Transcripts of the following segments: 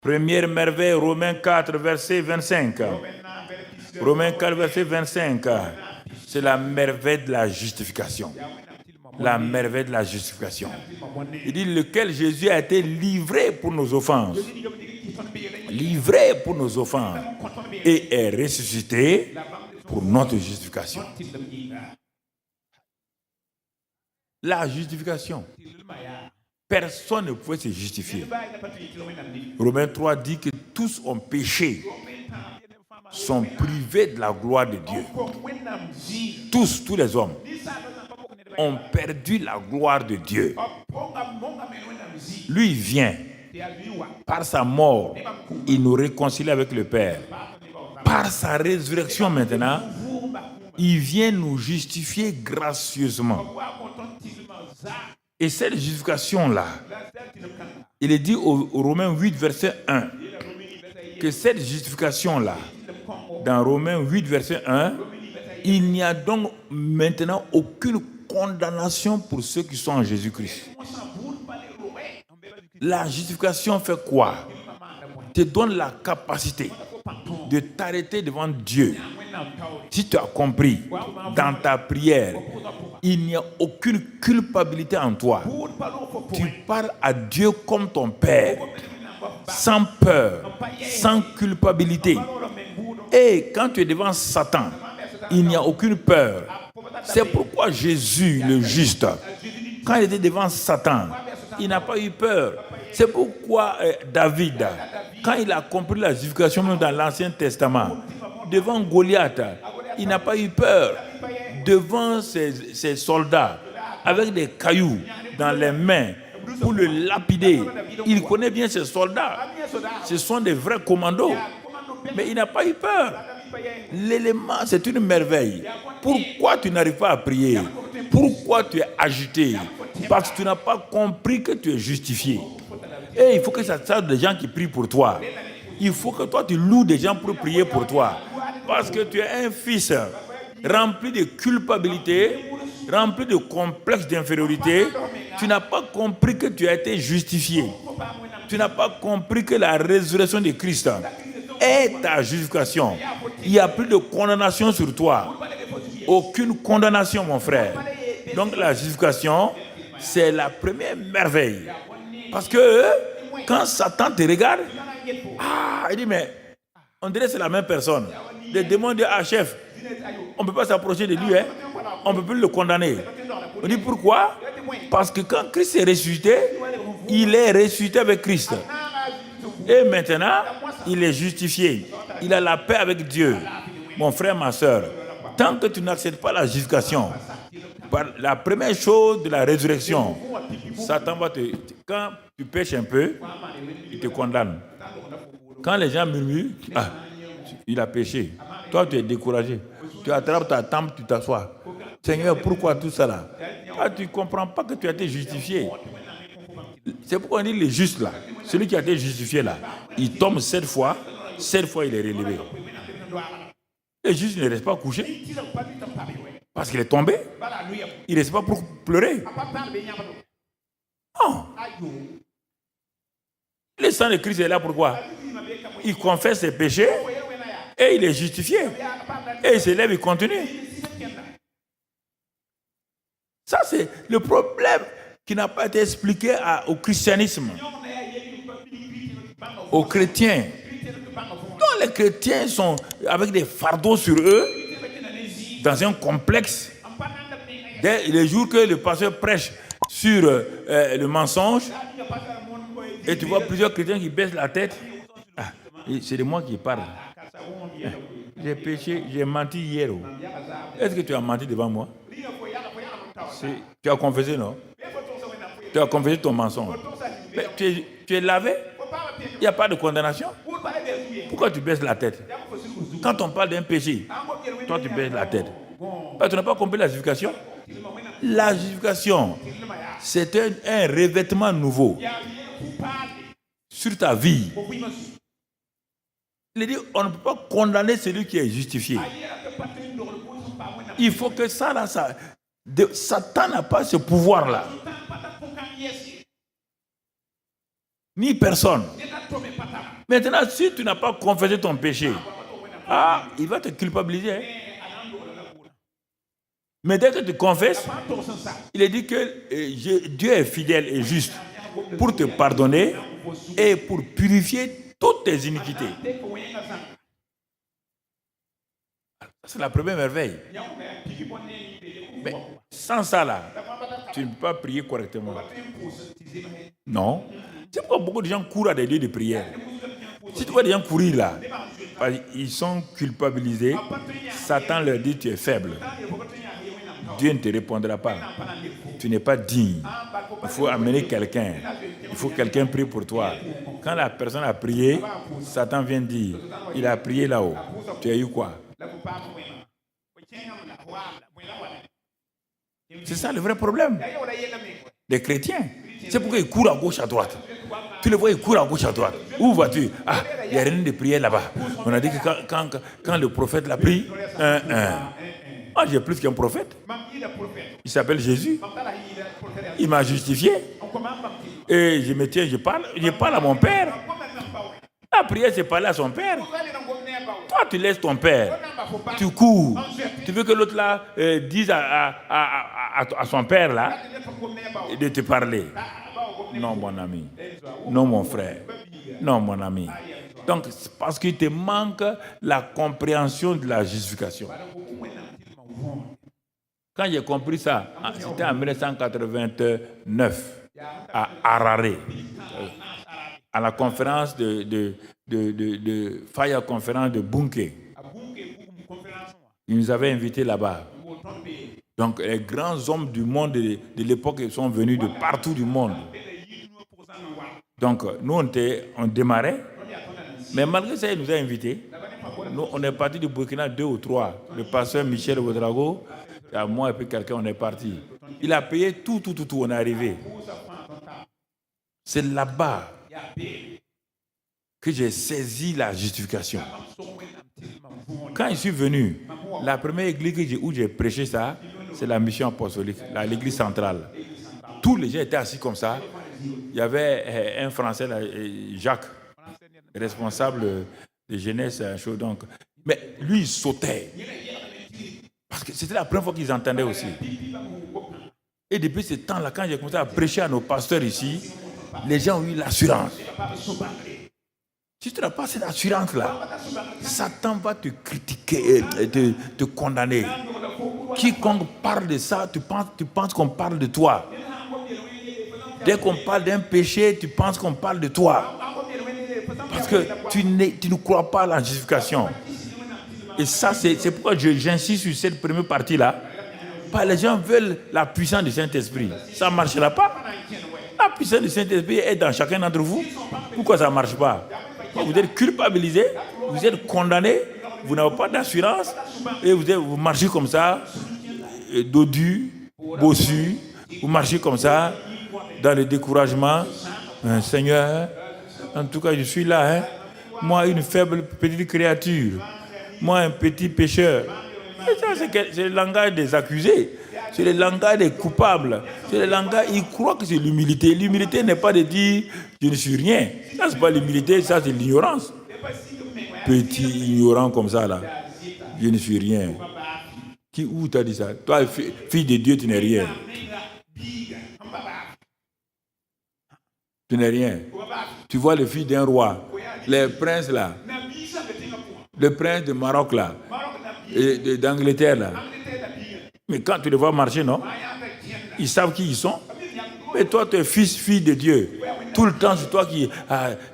Première merveille, Romains 4, verset 25. Romains 4, verset 25. C'est la merveille de la justification. La merveille de la justification. Il dit lequel Jésus a été livré pour nos offenses. Livré pour nos offenses. Et est ressuscité pour notre justification. La justification. Personne ne pouvait se justifier. Romains 3 dit que tous ont péché, sont privés de la gloire de Dieu. Tous les hommes ont perdu la gloire de Dieu. Lui vient, par sa mort, il nous réconcilie avec le Père. Par sa résurrection maintenant, il vient nous justifier gracieusement. Et cette justification-là, il est dit au Romains 8, verset 1, que cette justification-là, dans Romains 8, verset 1, il n'y a donc maintenant aucune condamnation pour ceux qui sont en Jésus-Christ. La justification fait quoi? Te donne la capacité de t'arrêter devant Dieu. Si tu as compris, dans ta prière, il n'y a aucune culpabilité en toi. Tu parles à Dieu comme ton Père, sans peur, sans culpabilité. Et quand tu es devant Satan, il n'y a aucune peur. C'est pourquoi Jésus, le juste, quand il était devant Satan, il n'a pas eu peur. C'est pourquoi David, quand il a compris la justification même dans l'Ancien Testament, devant Goliath, il n'a pas eu peur. Devant ses soldats, avec des cailloux dans les mains pour le lapider. Il connaît bien ses soldats. Ce sont des vrais commandos. Mais il n'a pas eu peur. L'élément, c'est une merveille. Pourquoi tu n'arrives pas à prier? Pourquoi tu es agité? Parce que tu n'as pas compris que tu es justifié. Et il faut que ça soit des gens qui prient pour toi. Il faut que toi, tu loues des gens pour prier pour toi. Parce que tu es un fils rempli de culpabilité, rempli de complexes d'infériorité. Tu n'as pas compris que tu as été justifié. Tu n'as pas compris que la résurrection de Christ est ta justification. Il n'y a plus de condamnation sur toi. Aucune condamnation, mon frère. Donc la justification, c'est la première merveille. Parce que quand Satan te regarde, il dit, mais on dirait que c'est la même personne. Les démons disent, chef, on ne peut pas s'approcher de lui, on ne peut plus le condamner. On dit pourquoi? Parce que quand Christ est ressuscité, il est ressuscité avec Christ. Et maintenant, il est justifié. Il a la paix avec Dieu. Mon frère, ma soeur, tant que tu n'acceptes pas la justification, par la première chose de la résurrection, Satan va te... Quand tu pêches un peu, il te condamne. Quand les gens murmurent, il a péché. Toi, tu es découragé. Tu attrapes ta tente, tu t'assois. Seigneur, pourquoi tout ça là? Tu ne comprends pas que tu as été justifié. C'est pourquoi on dit le juste là. Celui qui a été justifié là, il tombe 7 fois il est relevé. Le juste ne reste pas couché. Parce qu'il est tombé. Il ne reste pas pour pleurer. Non. Le sang de Christ est là pourquoi? Il confesse ses péchés et il est justifié. Et il se lève, il continue. Ça, c'est le problème qui n'a pas été expliqué au christianisme, aux chrétiens. Donc, les chrétiens sont avec des fardeaux sur eux, dans un complexe. Dès les jours que le pasteur prêche sur le mensonge, et tu vois plusieurs chrétiens qui baissent la tête, c'est de moi qui parle. J'ai péché, j'ai menti hier. Est-ce que tu as menti devant moi? Tu as confessé, non? Tu as confessé ton mensonge. Mais tu es lavé? Il n'y a pas de condamnation? Pourquoi tu baisses la tête? Quand on parle d'un péché, toi tu baisses la tête. Tu n'as pas compris la justification? La justification, c'est un revêtement nouveau sur ta vie. Il dit, on ne peut pas condamner celui qui est justifié. Il faut que ça, là, Satan n'a pas ce pouvoir-là. ni personne. Maintenant, si tu n'as pas confessé ton péché, il va te culpabiliser. Hein? Mais dès que tu confesses, il est dit que Dieu est fidèle et juste pour te pardonner et pour purifier toutes tes iniquités. C'est la première merveille. Mais sans ça, là, tu ne peux pas prier correctement. Non. C'est pourquoi beaucoup de gens courent à des lieux de prière. Si tu vois des gens courir là, ils sont culpabilisés. Satan leur dit tu es faible. Dieu ne te répondra pas. Tu n'es pas digne. Il faut amener quelqu'un. Il faut que quelqu'un prie pour toi. Quand la personne a prié, Satan vient dire, il a prié là-haut. Tu as eu quoi? C'est ça le vrai problème des chrétiens. C'est pourquoi ils courent à gauche, à droite. Tu les vois, ils courent à gauche, à droite. Où vas-tu? Il n'y a rien de prière là-bas. On a dit que quand le prophète l'a pris, j'ai plus qu'un prophète. Il s'appelle Jésus. Il m'a justifié. Et je me tiens, je parle à mon père. La prière, c'est parler à son père. Toi, tu laisses ton père. Tu cours. Tu veux que l'autre là dise à son père là de te parler. Non, mon ami. Non, mon frère. Non, mon ami. Donc, c'est parce qu'il te manque la compréhension de la justification. Quand j'ai compris ça, c'était en 1989, à Harare, à la conférence de Fire Conférence de Bunké. Ils nous avaient invités là-bas. Donc, les grands hommes du monde de l'époque sont venus de partout du monde. Donc, nous, on démarrait, mais malgré ça, ils nous ont invités. Nous, on est parti du Burkina 2 ou 3. Le pasteur Michel Ouedraogo, à moi et puis quelqu'un, on est parti. Il a payé tout, on est arrivé. C'est là-bas que j'ai saisi la justification. Quand je suis venu, la première église où j'ai prêché ça, c'est la mission apostolique, l'église centrale. Tous les gens étaient assis comme ça. Il y avait un Français, là, Jacques, responsable de jeunesse. Donc. Mais lui, il sautait. Parce que c'était la première fois qu'ils entendaient aussi. Et depuis ce temps-là, quand j'ai commencé à prêcher à nos pasteurs ici, les gens ont eu l'assurance. Si tu n'as pas cette assurance-là, Satan va te critiquer, te condamner. Quiconque parle de ça, tu penses qu'on parle de toi. Dès qu'on parle d'un péché, tu penses qu'on parle de toi. Parce que tu ne crois pas à la justification. Et ça, c'est pourquoi j'insiste sur cette première partie-là. Les gens veulent la puissance du Saint-Esprit. Ça ne marchera pas. La puissance du Saint-Esprit est dans chacun d'entre vous. Pourquoi ça ne marche pas? Vous êtes culpabilisé, vous êtes condamné, vous n'avez pas d'assurance, et vous marchez comme ça, dodu, bossu, vous marchez comme ça, dans le découragement. Seigneur, en tout cas, je suis là. Hein. Moi, une faible petite créature. Moi, un petit pécheur. Et ça, c'est le langage des accusés. C'est le langage des coupables. C'est le langage, ils croient que c'est l'humilité. L'humilité n'est pas de dire je ne suis rien. Ça, c'est pas l'humilité, ça, c'est l'ignorance. Petit ignorant comme ça, là. Je ne suis rien. Où t'as dit ça? Toi, fille de Dieu, tu n'es rien. Tu n'es rien. Tu vois les filles d'un roi, les princes là, le prince de Maroc là, et d'Angleterre là. Mais quand tu les vois marcher, non? Ils savent qui ils sont. Mais toi, tu es fille de Dieu. Tout le temps, c'est toi qui... il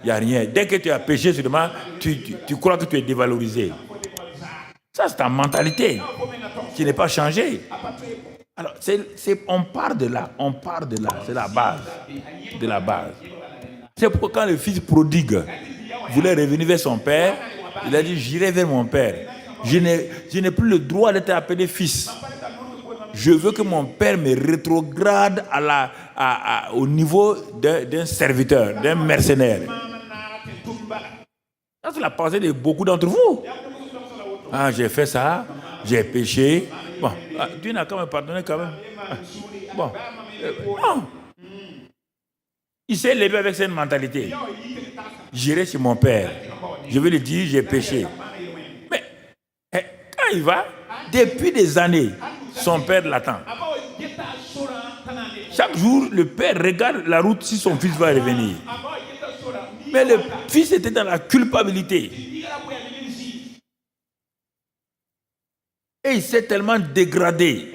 n'y a rien. Dès que tu as péché, seulement, tu crois que tu es dévalorisé. Ça, c'est ta mentalité qui n'est pas changée. Alors, on part de là. C'est la base. De la base. C'est pourquoi quand le fils prodigue voulait revenir vers son père, il a dit, j'irai vers mon père. Je n'ai plus le droit d'être appelé fils. Je veux que mon père me rétrograde au niveau d'un serviteur, d'un mercenaire. Ça, c'est la pensée de beaucoup d'entre vous. J'ai fait ça, j'ai péché. Bon, Dieu n'a quand même pardonné quand même. Bon, non. Il s'est levé avec cette mentalité. J'irai chez mon père. Je vais lui dire, j'ai péché. Mais quand il va, depuis des années, son père l'attend. Chaque jour, le père regarde la route si son fils va revenir. Mais le fils était dans la culpabilité. Et il s'est tellement dégradé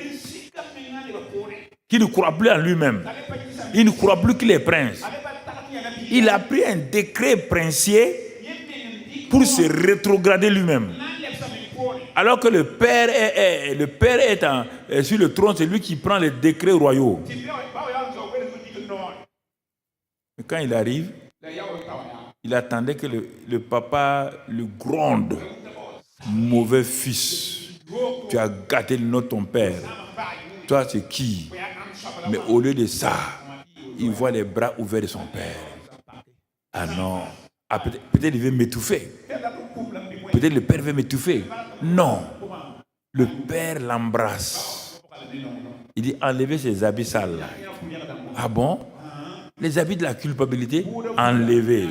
qu'il ne croit plus en lui-même. Il ne croit plus qu'il est prince. Il a pris un décret princier pour se rétrograder lui-même. Alors que le père est sur le trône, c'est lui qui prend les décrets royaux. Mais quand il arrive, il attendait que le papa le gronde. Mauvais fils, tu as gâté le nom de ton père. Toi, c'est qui? Mais au lieu de ça, il voit les bras ouverts de son père. Ah non, peut-être il veut m'étouffer. Peut-être le père veut m'étouffer. Non, le père l'embrasse. Il dit, enlevez ces habits sales là. Ah bon? Les habits de la culpabilité, enlevez.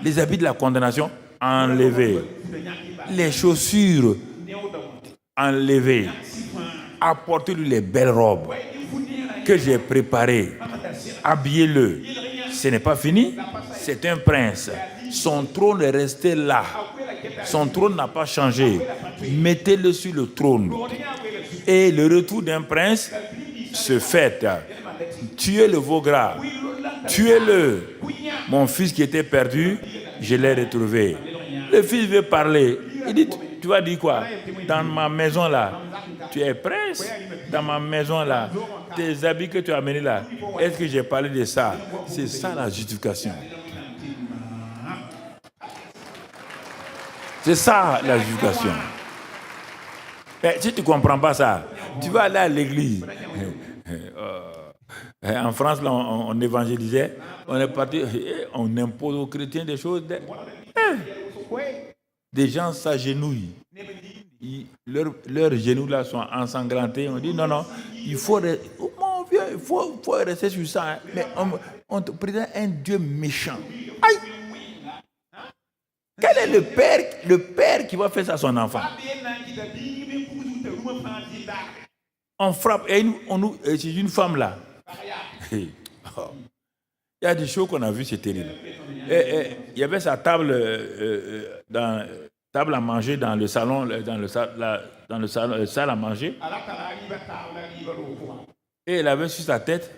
Les habits de la condamnation, enlevez. Les chaussures, enlevez. Apportez-lui les belles robes que j'ai préparées. Habillez-le. Ce n'est pas fini. C'est un prince. Son trône est resté là. Son trône n'a pas changé. Mettez-le sur le trône. Et le retour d'un prince se fête. Tuez le veau gras. Tuez-le. Mon fils qui était perdu, je l'ai retrouvé. Le fils veut parler. Il dit, tu vas dire quoi? Dans ma maison là, tu es prince. Dans ma maison là, tes habits que tu as amenés là, est-ce que j'ai parlé de ça? C'est ça la justification. C'est ça la justification. Mais si tu ne comprends pas ça, tu vas aller à l'église. En France, là, on évangélisait, on est parti, on impose aux chrétiens des choses. Des gens s'agenouillent. Leurs genoux là sont ensanglantés. On dit non, il faut, mon vieux, il faut rester sur ça. Hein. Mais on te présente un Dieu méchant. Aïe! Quel est le père qui va faire ça à son enfant? On frappe et c'est une femme là. Il y a des choses qu'on a vues, c'est terrible. Il y avait sa table table à manger dans le salon, dans le salle à manger. Et elle avait sur sa tête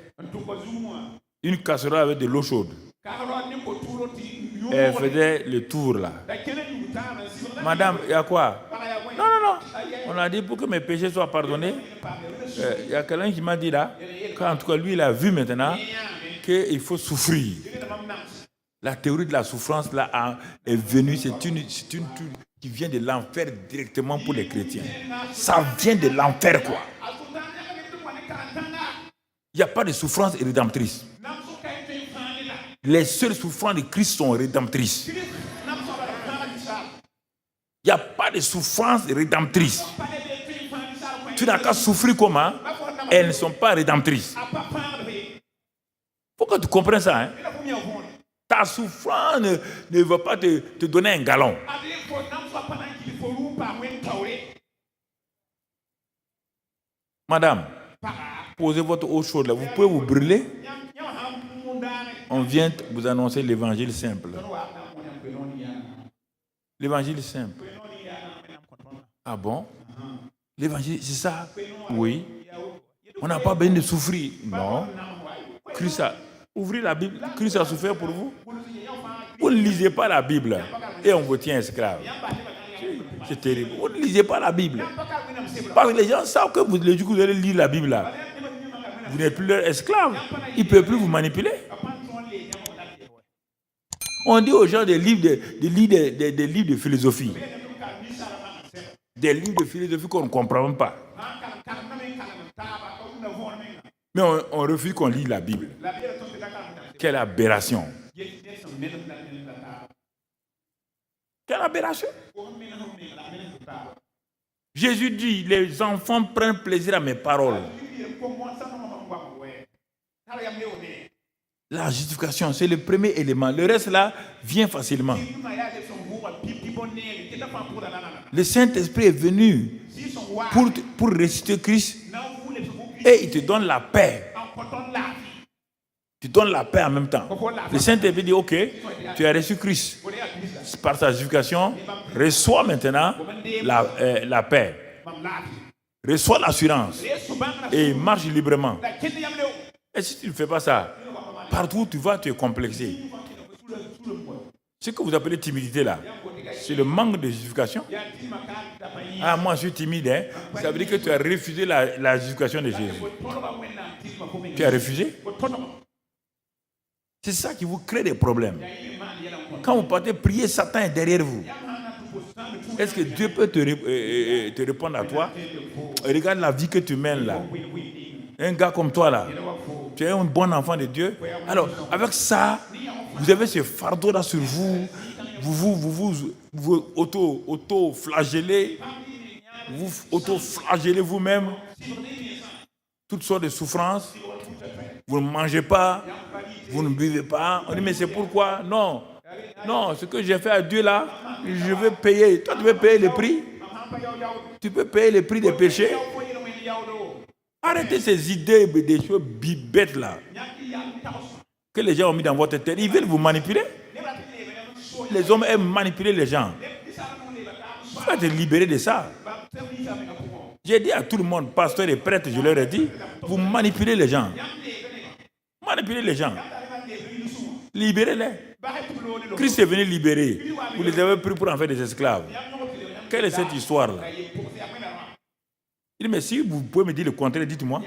une casserole avec de l'eau chaude. Elle faisait le tour là. Madame, il y a quoi? Non. On a dit pour que mes péchés soient pardonnés. Il y a quelqu'un qui m'a dit là, qu'en tout cas lui il a vu maintenant qu'il faut souffrir. La théorie de la souffrance là est venue, c'est une qui vient de l'enfer directement pour les chrétiens. Ça vient de l'enfer quoi. Il n'y a pas de souffrance rédemptrice. Les seules souffrances de Christ sont rédemptrices. Il n'y a pas de souffrance rédemptrice. Tu n'as qu'à souffrir comment? Elles ne sont pas rédemptrices. Il faut que tu comprennes ça. Hein? Ta souffrance ne va pas te donner un galon. Madame, posez votre eau chaude là. Vous pouvez vous brûler. On vient vous annoncer l'évangile simple. L'évangile simple. Ah bon? L'évangile, c'est ça? Oui. On n'a pas besoin de souffrir. Non. Christ a... Ouvrez la Bible. Christ a souffert pour vous. Vous ne lisez pas la Bible et on vous tient esclave. C'est terrible. Vous ne lisez pas la Bible. Parce que les gens savent que vous allez lire la Bible là. Vous n'êtes plus leur esclave. Ils ne peuvent plus vous manipuler. On dit aux gens des livres de philosophie. Des livres de philosophie qu'on ne comprend même pas. Mais on refuse qu'on lit la Bible. Quelle aberration. Quelle aberration. Jésus dit, les enfants prennent plaisir à mes paroles. La justification, c'est le premier élément. Le reste là vient facilement. Le Saint-Esprit est venu pour ressusciter Christ et il te donne la paix. Tu donnes la paix en même temps. Le Saint-Esprit dit, ok, tu as reçu Christ. Par sa justification, reçois maintenant la paix. Reçois l'assurance et marche librement. Et si tu ne fais pas ça, partout où tu vas, tu es complexé. Ce que vous appelez timidité là, c'est le manque de justification. Ah, moi je suis timide, hein? Ça veut dire que tu as refusé la justification de Jésus. Tu as refusé? C'est ça qui vous crée des problèmes. Quand vous partez prier, Satan est derrière vous. Est-ce que Dieu peut te répondre à toi? Regarde la vie que tu mènes là. Un gars comme toi là, tu es un bon enfant de Dieu. Alors, avec ça, vous avez ce fardeau là sur vous. Vous auto-flagellez. Vous auto-flagellez vous-même. Toutes sortes de souffrances. Vous ne mangez pas. Vous ne buvez pas. On dit, mais c'est pourquoi? Non. Non, ce que j'ai fait à Dieu là, je veux payer. Toi, tu veux payer le prix? Tu peux payer le prix des péchés? Arrêtez ces idées, des choses bêtes là, que les gens ont mis dans votre tête. Ils veulent vous manipuler. Les hommes aiment manipuler les gens. Il faut être libéré de ça. J'ai dit à tout le monde, pasteurs et prêtres, je leur ai dit, vous manipulez les gens. Manipulez les gens. Libérez-les. Christ est venu libérer. Vous les avez pris pour en faire des esclaves. Quelle est cette histoire-là? Il dit, mais si vous pouvez me dire le contraire, dites-moi.